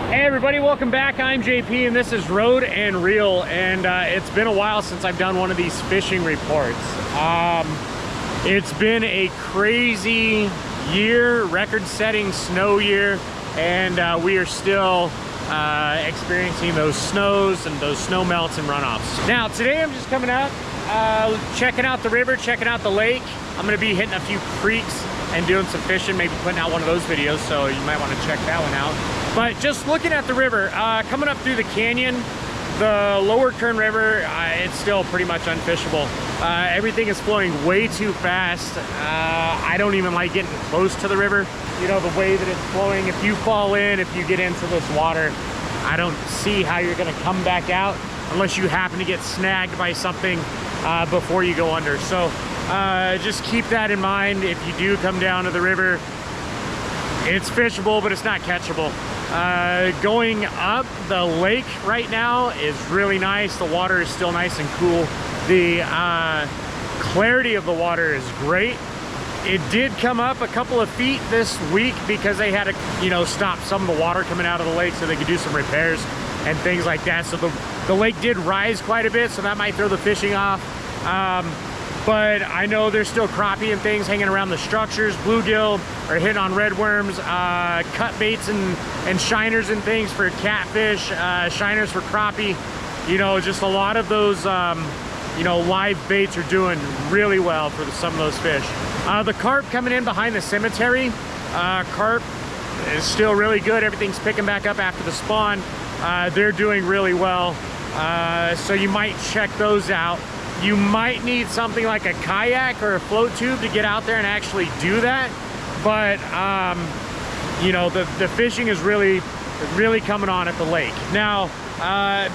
Hey everybody, welcome back. I'm JP and this is Road and Reel, and it's been a while since I've done one of these fishing reports. It's been a crazy year, record-setting snow year, and we are still experiencing those snows and those snow melts and runoffs. Now today I'm just coming out, checking out the river, checking out the lake. I'm going to be hitting a few creeks and doing some fishing, maybe putting out one of those videos, so you might want to check that one out. But just looking at the river, coming up through the canyon, the lower Kern River, it's still pretty much unfishable. Everything is flowing way too fast. I don't even like getting close to the river. You know, the way that it's flowing, if you fall in, if you get into this water, I don't see how you're gonna come back out unless you happen to get snagged by something before you go under. So just keep that in mind. If you do come down to the river, it's fishable, but it's not catchable. Going up the lake right now is really nice. The water is still nice and cool. The clarity of the water is great. It did come up a couple of feet this week because they had to, you know, stop some of the water coming out of the lake so they could do some repairs and things like that. So the lake did rise quite a bit, so that might throw the fishing off. But I know there's still crappie and things hanging around the structures. Bluegill are hitting on redworms, cut baits and shiners and things for catfish, shiners for crappie. You know, just a lot of those, you know, live baits are doing really well for some of those fish. The carp coming in behind the cemetery, carp is still really good. Everything's picking back up after the spawn. They're doing really well. So you might check those out. You might need something like a kayak or a float tube to get out there and actually do that. But, you know, the fishing is really coming on at the lake. Now,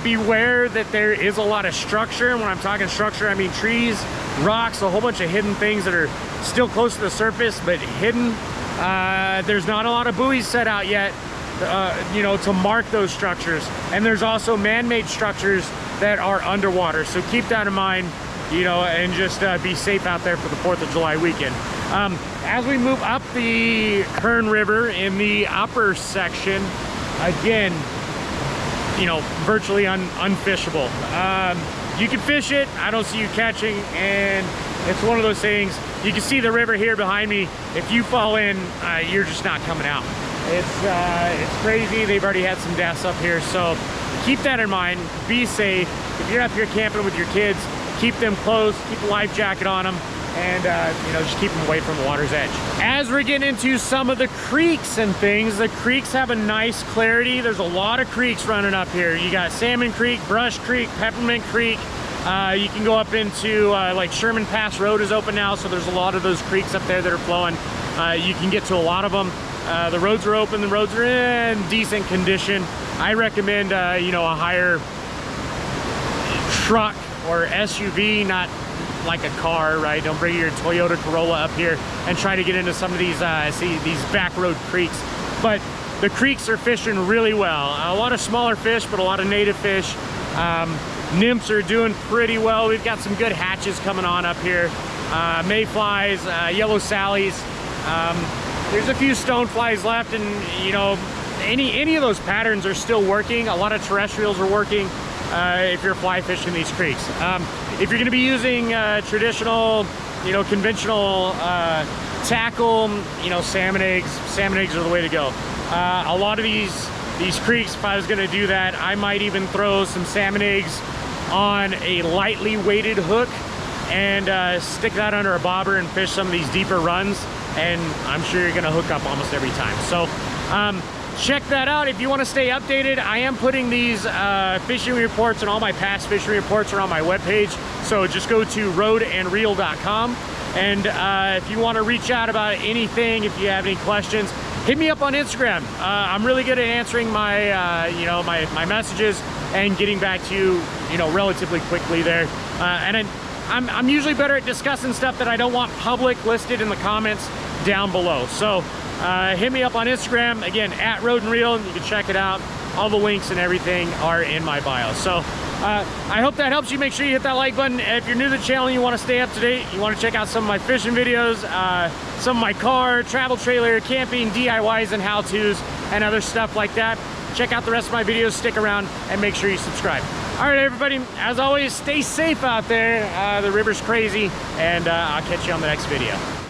beware that there is a lot of structure. And when I'm talking structure, I mean trees, rocks, a whole bunch of hidden things that are still close to the surface, but hidden. There's not a lot of buoys set out yet, you know, to mark those structures. And there's also man-made structures that are underwater, so keep that in mind, you know, and just be safe out there for the 4th of July weekend. As we move up the Kern River in the upper section, again, you know, virtually unfishable. You can fish it, I don't see you catching, and it's one of those things. You can see the river here behind me. If you fall in, you're just not coming out. It's crazy. They've already had some deaths up here, so keep that in mind. Be safe. If you're up here camping with your kids, keep them close, keep a life jacket on them, and you know, just keep them away from the water's edge. As we're getting into some of the creeks and things, the creeks have a nice clarity. There's a lot of creeks running up here. You got Salmon Creek, Brush Creek, Peppermint Creek. You can go up into like Sherman Pass Road is open now, so there's a lot of those creeks up there that are flowing. You can get to a lot of them. The roads are open, the roads are in decent condition. I recommend, you know, a higher truck or SUV, not like a car, right? Don't bring your Toyota Corolla up here and try to get into some of these, these back road creeks. But the creeks are fishing really well. A lot of smaller fish, but a lot of native fish. Nymphs are doing pretty well. We've got some good hatches coming on up here. Mayflies, yellow sallies. There's a few stoneflies left, and you know, any of those patterns are still working. A lot of terrestrials are working if you're fly fishing these creeks. If you're going to be using traditional, you know, conventional tackle, you know, salmon eggs are the way to go. A lot of these creeks, if I was going to do that, I might even throw some salmon eggs on a lightly weighted hook and stick that under a bobber and fish some of these deeper runs, and I'm sure you're gonna hook up almost every time. So check that out if you want to stay updated. I am putting these fishing reports and all my past fishing reports are on my webpage, so just go to roadandreel.com. And if you want to reach out about anything, if you have any questions, hit me up on Instagram. I'm really good at answering my you know, my messages and getting back to you, you know, relatively quickly there. And I'm usually better at discussing stuff that I don't want public listed in the comments down below. So hit me up on Instagram, again, at Road and Reel. You can check it out. All the links and everything are in my bio. So I hope that helps you. Make sure you hit that like button. If you're new to the channel and you want to stay up to date, you want to check out some of my fishing videos, some of my car, travel trailer, camping, DIYs and how-tos, and other stuff like that, check out the rest of my videos, stick around, and make sure you subscribe. All right, everybody, as always, stay safe out there. The river's crazy, and I'll catch you on the next video.